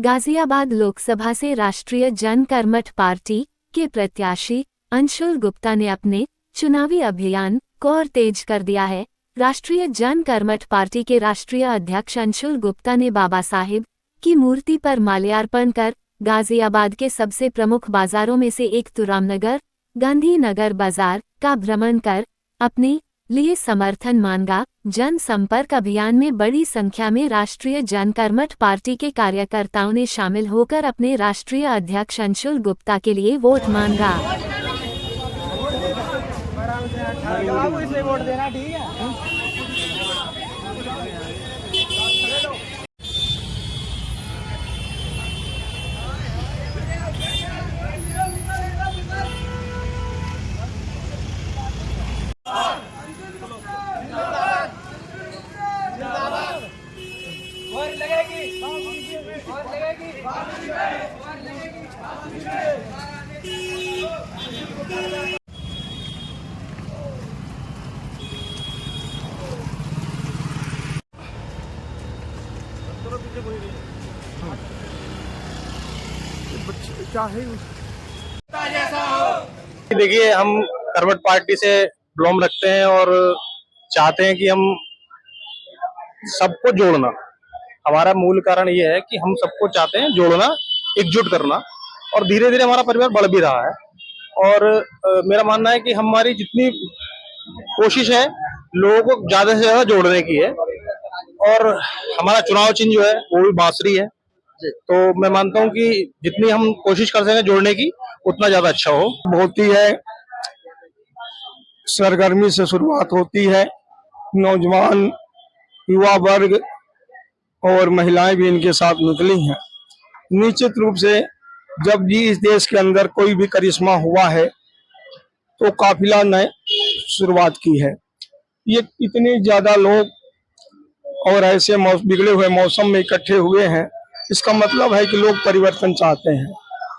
गाजियाबाद लोकसभा से राष्ट्रीय जनकर्मठ पार्टी के प्रत्याशी अंशुल गुप्ता ने अपने चुनावी अभियान को और तेज कर दिया है। राष्ट्रीय जनकर्मठ पार्टी के राष्ट्रीय अध्यक्ष अंशुल गुप्ता ने बाबा साहिब की मूर्ति पर माल्यार्पण कर गाजियाबाद के सबसे प्रमुख बाजारों में से एक तुरामनगर गांधीनगर बाजार का भ्रमण कर अपने लिए समर्थन मांगा। जनसंपर्क अभियान में बड़ी संख्या में राष्ट्रीय जनकर्मठ पार्टी के कार्यकर्ताओं ने शामिल होकर अपने राष्ट्रीय अध्यक्ष अंशुल गुप्ता के लिए वोट मांगा। देखिए, हम कर्मठ पार्टी से बिलोंग रखते हैं और चाहते हैं कि हम सबको जोड़ना। हमारा मूल कारण ये है कि हम सबको चाहते हैं जोड़ना, एकजुट करना, और धीरे धीरे हमारा परिवार बढ़ भी रहा है। और मेरा मानना है कि हमारी जितनी कोशिश है लोगों को ज्यादा से ज्यादा जोड़ने की है, और हमारा चुनाव चिन्ह जो है वो भी बांसुरी है। तो मैं मानता हूं कि जितनी हम कोशिश कर सकें जोड़ने की, उतना ज्यादा अच्छा हो। होती है, सरगर्मी से शुरुआत होती है। नौजवान युवा वर्ग और महिलाएं भी इनके साथ निकली हैं। निश्चित रूप से जब भी इस देश के अंदर कोई भी करिश्मा हुआ है तो काफिला ने शुरुआत की है। ये इतने ज्यादा लोग और ऐसे बिगड़े हुए मौसम में इकट्ठे हुए हैं, इसका मतलब है कि लोग परिवर्तन चाहते हैं।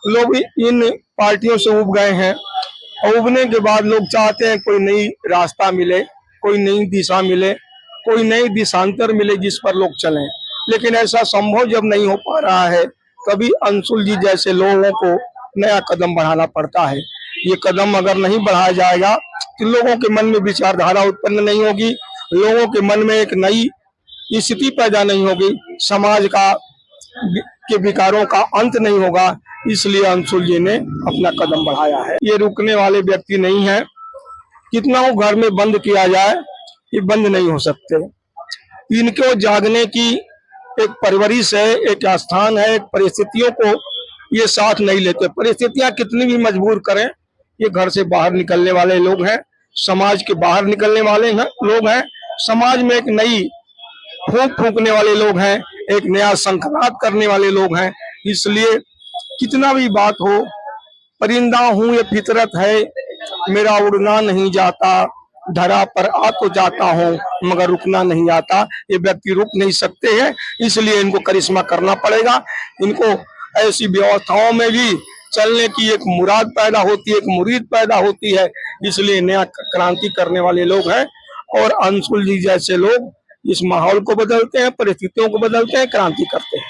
लोग इन पार्टियों से उब गए हैं और उबने के बाद लोग चाहते हैं कोई नई रास्ता मिले, कोई नई दिशा मिले, कोई नई दिशांतर मिले जिस पर लोग चलें। लेकिन ऐसा संभव जब नहीं हो पा रहा है, तभी अंशुल जी जैसे लोगों को नया कदम बढ़ाना पड़ता है। ये कदम अगर नहीं बढ़ाया जाएगा तो लोगों के मन में विचारधारा उत्पन्न नहीं होगी, लोगों के मन में एक नई स्थिति पैदा नहीं होगी, समाज के विकारों का अंत नहीं होगा। इसलिए अंशुल जी ने अपना कदम बढ़ाया है। ये रुकने वाले व्यक्ति नहीं है। कितना वो घर में बंद किया जाए, ये बंद नहीं हो सकते। इनको जागने की एक परवरिश है, एक स्थान है, एक परिस्थितियों को ये साथ नहीं लेते। परिस्थितियां कितनी भी मजबूर करें, ये घर से बाहर निकलने वाले लोग हैं, समाज के बाहर निकलने वाले लोग हैं, समाज में एक नई फूंक फूंकने वाले लोग हैं, एक नया संकरात करने वाले लोग हैं। इसलिए कितना भी बात हो, परिंदा हूँ ये फितरत है, मेरा उड़ना नहीं जाता, धरा पर आ तो जाता हूँ मगर रुकना नहीं आता। ये व्यक्ति रुक नहीं सकते हैं, इसलिए इनको करिश्मा करना पड़ेगा। इनको ऐसी व्यवस्थाओं में भी चलने की एक मुराद पैदा होती है, एक मुरीद पैदा होती है। इसलिए नया क्रांति करने वाले लोग हैं, और अंशुल जी जैसे लोग इस माहौल को बदलते हैं, परिस्थितियों को बदलते हैं, क्रांति करते हैं।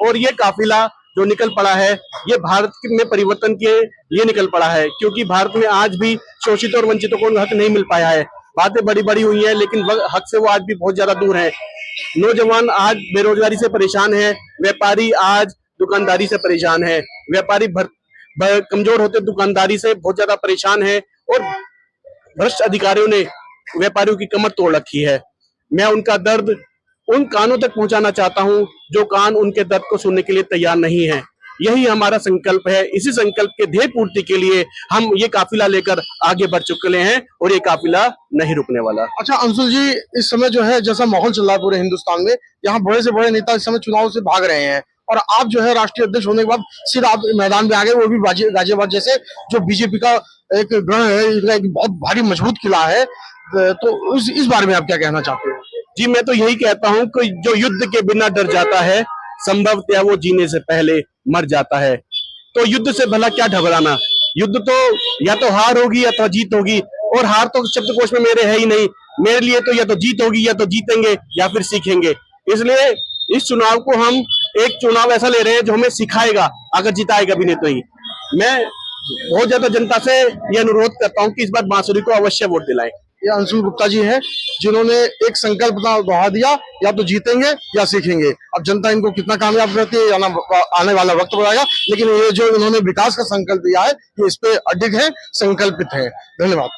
और ये काफिला जो निकल पड़ा है, ये भारत में परिवर्तन के लिए निकल पड़ा है, क्योंकि भारत में आज भी शोषित और वंचितों को हक नहीं मिल पाया है। बातें बड़ी बड़ी हुई हैं, लेकिन हक से वो आज भी बहुत ज्यादा दूर है। नौजवान आज बेरोजगारी से परेशान है, व्यापारी आज दुकानदारी से परेशान है, व्यापारी कमजोर होते दुकानदारी से बहुत ज्यादा परेशान है, और भ्रष्ट अधिकारियों ने व्यापारियों की कमर तोड़ रखी है। मैं उनका दर्द उन कानों तक पहुंचाना चाहता हूं जो कान उनके दर्द को सुनने के लिए तैयार नहीं है। यही हमारा संकल्प है। इसी संकल्प के ध्येय पूर्ति के लिए हम ये काफिला लेकर आगे बढ़ चुके हैं, और ये काफिला नहीं रुकने वाला। अच्छा अंशुल जी, इस समय जो है जैसा माहौल चल रहा है पूरे हिंदुस्तान में, यहाँ बड़े से बड़े नेता इस समय चुनाव से भाग रहे हैं, और आप जो है राष्ट्रीय अध्यक्ष होने के बाद सीधा आप मैदान में आ गए, वो भी गाजियाबाद जैसे जो बीजेपी का एक गढ़ है, एक बहुत भारी मजबूत किला है। तो इस बारे में आप क्या कहना चाहते हैं? जी, मैं तो यही कहता हूं कि जो युद्ध के बिना डर जाता है, संभवतः वो जीने से पहले मर जाता है। तो युद्ध से भला क्या घबराना। युद्ध तो या तो हार होगी या तो जीत होगी, और हार तो शब्दकोश में मेरे है ही नहीं। मेरे लिए तो या तो जीत होगी, या तो जीतेंगे या फिर सीखेंगे। इसलिए इस चुनाव को हम एक चुनाव ऐसा ले रहे हैं जो हमें सिखाएगा, अगर जिताएगा भी नहीं तो ही। मैं बहुत ज्यादा जनता से ये अनुरोध करता हूँ कि इस बार बांसुरी को अवश्य वोट दिलाएं। ये अंशुल गुप्ता जी हैं जिन्होंने एक संकल्प दोहरा दिया, या तो जीतेंगे या सीखेंगे। अब जनता इनको कितना कामयाब करती है या ना, आने वाला वक्त बताएगा। लेकिन ये जो इन्होंने विकास का संकल्प दिया है, ये इस पे अडिग है, संकल्पित है। धन्यवाद।